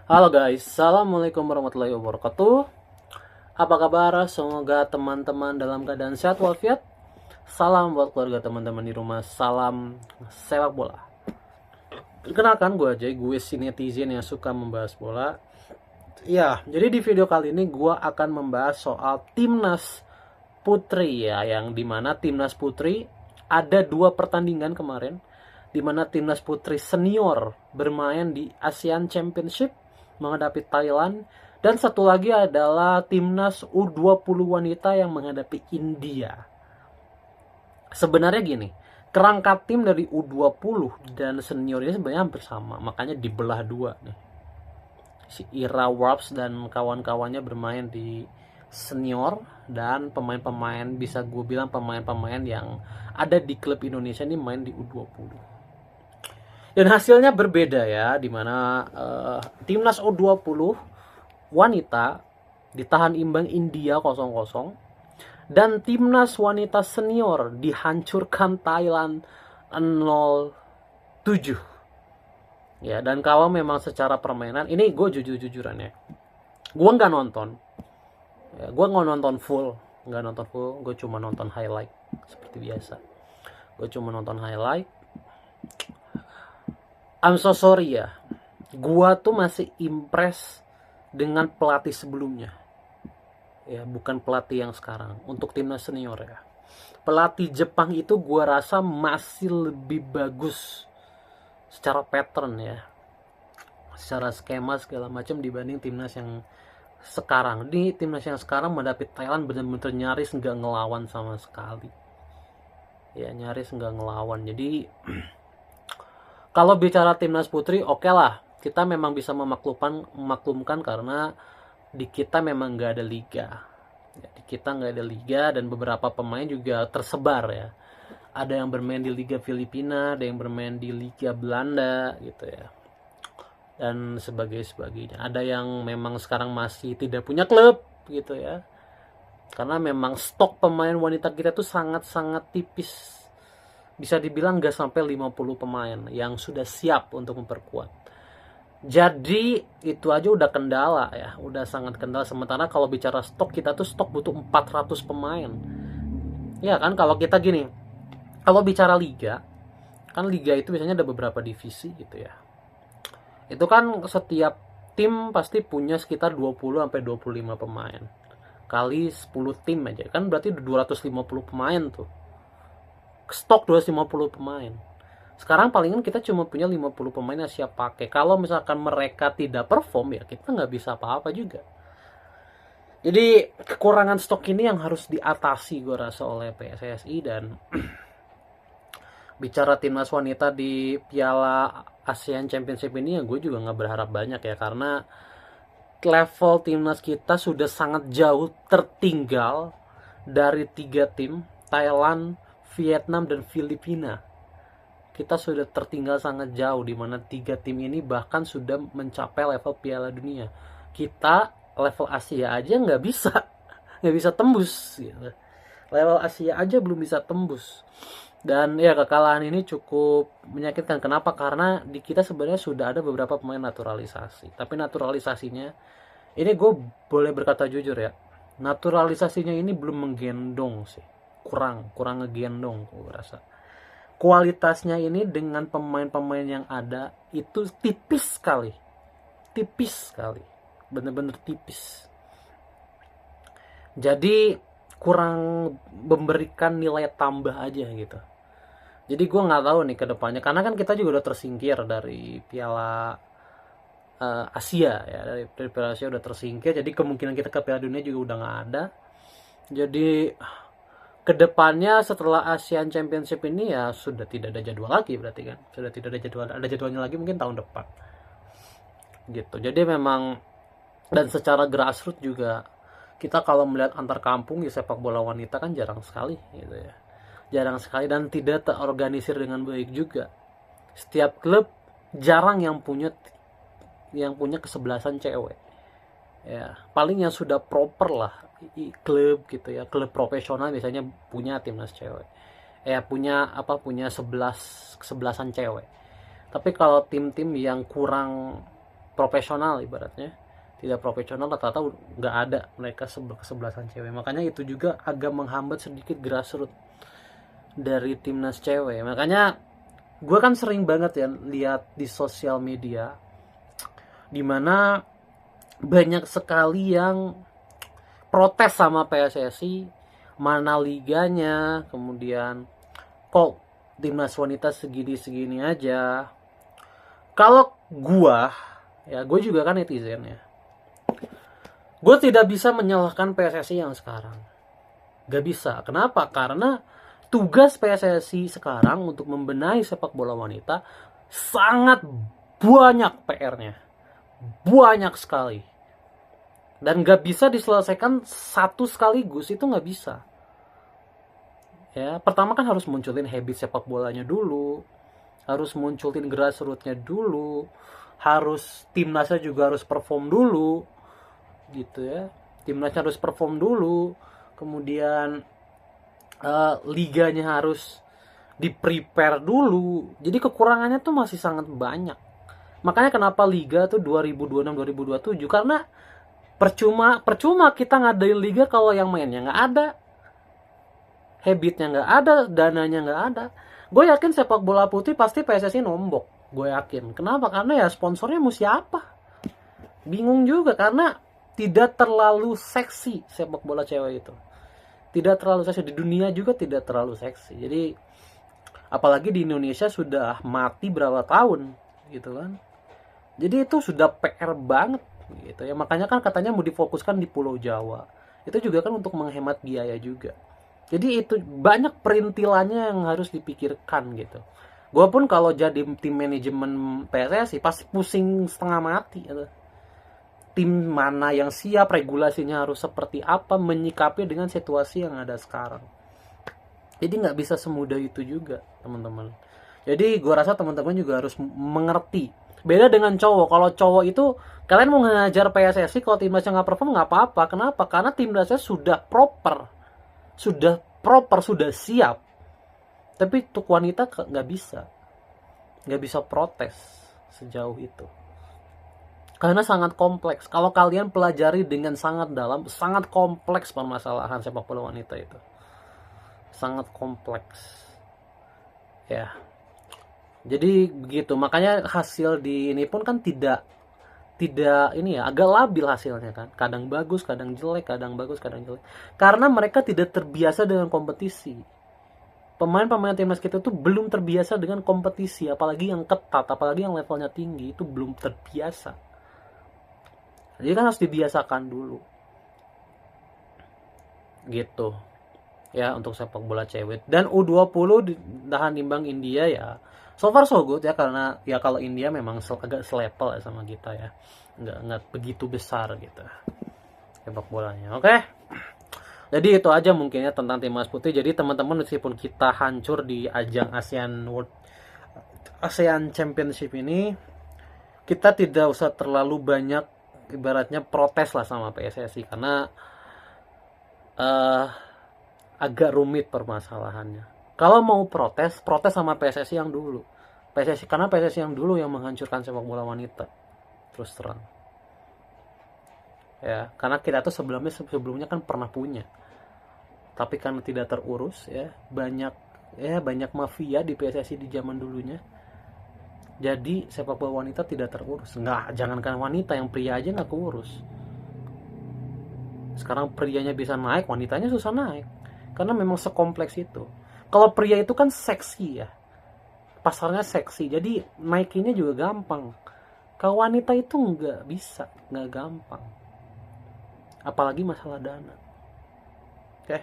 Halo guys, Assalamualaikum warahmatullahi wabarakatuh. Apa kabar? Semoga teman-teman dalam keadaan sehat walafiat. Salam buat keluarga teman-teman di rumah. Salam sepak bola. Perkenalkan gue aja, gue si netizen yang suka membahas bola. Ya, jadi di video kali ini gue akan membahas soal timnas putri ya, yang dimana timnas putri ada 2 pertandingan kemarin, dimana timnas putri senior bermain di ASEAN Championship menghadapi Thailand, dan satu lagi adalah timnas U20 wanita yang menghadapi India. Sebenarnya gini, kerangka tim dari U20 dan senior ini sebenarnya hampir sama, makanya dibelah dua nih. Si Ira Warps dan kawan-kawannya bermain di senior, dan pemain-pemain bisa gue bilang pemain-pemain yang ada di klub Indonesia ini main di U20. Dan hasilnya berbeda ya, dimana timnas U20 wanita ditahan imbang India 0-0, dan timnas wanita senior dihancurkan Thailand 0-7. Ya, dan kalau memang secara permainan ini gue jujur-jujuran ya, gue nggak nonton ya, gue nggak nonton full, gue cuma nonton highlight seperti biasa. Gue cuma nonton highlight. I'm so sorry ya, gua tuh masih impress dengan pelatih sebelumnya ya, bukan pelatih yang sekarang untuk timnas senior ya. Pelatih Jepang itu gua rasa masih lebih bagus secara pattern ya, secara skema segala macam dibanding timnas yang sekarang. Di timnas yang sekarang menghadapi Thailand bener-bener nyaris nggak ngelawan sama sekali ya, nyaris nggak ngelawan. Jadi kalau bicara timnas putri, oke lah, kita memang bisa memaklumkan karena di kita memang nggak ada liga. Di kita nggak ada liga, dan beberapa pemain juga tersebar ya. Ada yang bermain di Liga Filipina, ada yang bermain di Liga Belanda gitu ya, dan sebagainya. Ada yang memang sekarang masih tidak punya klub gitu ya, karena memang stok pemain wanita kita tuh sangat-sangat tipis. Bisa dibilang nggak sampai 50 pemain yang sudah siap untuk memperkuat. Jadi itu aja udah kendala ya, udah sangat kendala. Sementara kalau bicara stok, kita tuh stok butuh 400 pemain. Ya kan, kalau kita gini, kalau bicara liga, kan liga itu biasanya ada beberapa divisi gitu ya. Itu kan setiap tim pasti punya sekitar 20 sampai 25 pemain. Kali 10 tim aja kan berarti 250 pemain tuh. Stok 250 pemain. Sekarang palingan kita cuma punya 50 pemain yang siap pakai. Kalau misalkan mereka tidak perform, ya kita nggak bisa apa-apa juga. Jadi kekurangan stok ini yang harus diatasi gue rasa oleh PSSI. Dan bicara timnas wanita di Piala ASEAN Championship ini, ya gue juga nggak berharap banyak ya, karena level timnas kita sudah sangat jauh tertinggal dari 3 tim, Thailand, Vietnam, dan Filipina. Kita sudah tertinggal sangat jauh, di mana 3 tim ini bahkan sudah mencapai level Piala Dunia. Kita level Asia aja nggak bisa tembus gitu. Level Asia aja belum bisa tembus. Dan ya, kekalahan ini cukup menyakitkan. Kenapa? Karena di kita sebenarnya sudah ada beberapa pemain naturalisasi. Tapi naturalisasinya, ini gue boleh berkata jujur ya, naturalisasinya ini belum menggendong sih. Kurang ngegendong gue rasa. Kualitasnya ini dengan pemain-pemain yang ada itu tipis sekali, bener-bener tipis. Jadi kurang memberikan nilai tambah aja gitu. Jadi gue nggak tahu nih ke depannya, karena kan kita juga udah tersingkir dari Piala Asia ya, dari Piala Asia udah tersingkir. Jadi kemungkinan kita ke Piala Dunia juga udah nggak ada. Jadi kedepannya setelah ASEAN Championship ini ya sudah tidak ada jadwal lagi, berarti kan sudah tidak ada jadwal, ada jadwalnya lagi mungkin tahun depan gitu. Jadi memang, dan secara grassroots juga kita kalau melihat antar kampung di sepak bola wanita kan jarang sekali gitu ya, jarang sekali, dan tidak terorganisir dengan baik juga. Setiap klub jarang yang punya kesebelasan cewek ya, paling yang sudah proper lah klub gitu ya, klub profesional biasanya punya timnas cewek ya, punya 11 kesebelasan cewek. Tapi kalau tim-tim yang kurang profesional ibaratnya, tidak profesional rata-rata nggak ada mereka kesebelasan cewek. Makanya itu juga agak menghambat sedikit grassroots dari timnas cewek. Makanya gue kan sering banget ya lihat di sosial media dimana banyak sekali yang protes sama PSSI, mana liganya, kemudian kok timnas wanita segini-segini aja. Kalau gua, ya gue juga kan netizen ya, gue tidak bisa menyalahkan PSSI yang sekarang. Gak bisa. Kenapa? Karena tugas PSSI sekarang untuk membenahi sepak bola wanita sangat banyak PR-nya. Banyak sekali. Dan gak bisa diselesaikan satu sekaligus, itu gak bisa. Ya, pertama kan harus munculin habit sepak bolanya dulu, harus munculin grassroots-nya dulu, harus timnasnya juga harus perform dulu, gitu ya. Timnasnya harus perform dulu, kemudian liganya harus di-prepare dulu. Jadi kekurangannya tuh masih sangat banyak. Makanya kenapa liga tuh 2026-2027, karena percuma kita ngadain liga kalau yang mainnya nggak ada, habitnya nggak ada, dananya nggak ada. Gue yakin sepak bola putih pasti PSSI nombok, gue yakin. Kenapa? Karena ya sponsornya mau siapa, bingung juga, karena tidak terlalu seksi sepak bola cewek itu, tidak terlalu seksi. Di dunia juga tidak terlalu seksi. Jadi apalagi di Indonesia sudah mati berapa tahun gitu kan. Jadi itu sudah PR banget gitu ya. Makanya kan katanya mau difokuskan di Pulau Jawa. Itu juga kan untuk menghemat biaya juga. Jadi itu banyak perintilannya yang harus dipikirkan gitu. Gue pun kalau jadi tim manajemen PSSI pasti pusing setengah mati gitu. Tim mana yang siap, regulasinya harus seperti apa, menyikapi dengan situasi yang ada sekarang. Jadi nggak bisa semudah itu juga teman-teman. Jadi gue rasa teman-teman juga harus mengerti. Beda dengan cowok. Kalau cowok itu kalian mau ngajar PSSI, kalau timnasnya nggak perform nggak apa-apa. Kenapa? Karena timnasnya sudah proper, sudah siap. Tapi untuk wanita nggak bisa protes sejauh itu. Karena sangat kompleks. Kalau kalian pelajari dengan sangat dalam, sangat kompleks permasalahan sepak bola wanita itu. Sangat kompleks. Ya. Jadi begitu, makanya hasil di ini pun kan tidak ini ya, agak labil hasilnya kan. Kadang bagus, kadang jelek, kadang bagus, kadang jelek. Karena mereka tidak terbiasa dengan kompetisi. Pemain-pemain timnas kita tuh belum terbiasa dengan kompetisi, apalagi yang ketat, apalagi yang levelnya tinggi, itu belum terbiasa. Jadi kan harus dibiasakan dulu. Gitu. Ya, untuk sepak bola cewek. Dan U20 tahan imbang India ya. So far so good ya, karena ya kalau India memang agak selevel ya sama kita ya, nggak begitu besar gitu sepak bolanya. Oke, jadi itu aja mungkin ya tentang timnas putih. Jadi teman-teman, meskipun kita hancur di ajang ASEAN Championship ini, kita tidak usah terlalu banyak ibaratnya protes lah sama PSSI, karena agak rumit permasalahannya. Kalau mau protes sama PSSI yang dulu. Karena PSSI yang dulu yang menghancurkan sepak bola wanita. Terus terang. Ya, karena kita tuh sebelumnya kan pernah punya. Tapi karena tidak terurus ya, banyak mafia di PSSI di zaman dulunya. Jadi sepak bola wanita tidak terurus. Jangankan wanita, yang pria aja nggak keurus. Sekarang prianya bisa naik, wanitanya susah naik. Karena memang sekompleks itu. Kalau pria itu kan seksi ya, pasarnya seksi, jadi naikinnya juga gampang. Kalau wanita itu nggak bisa, nggak gampang, apalagi masalah dana. Oke.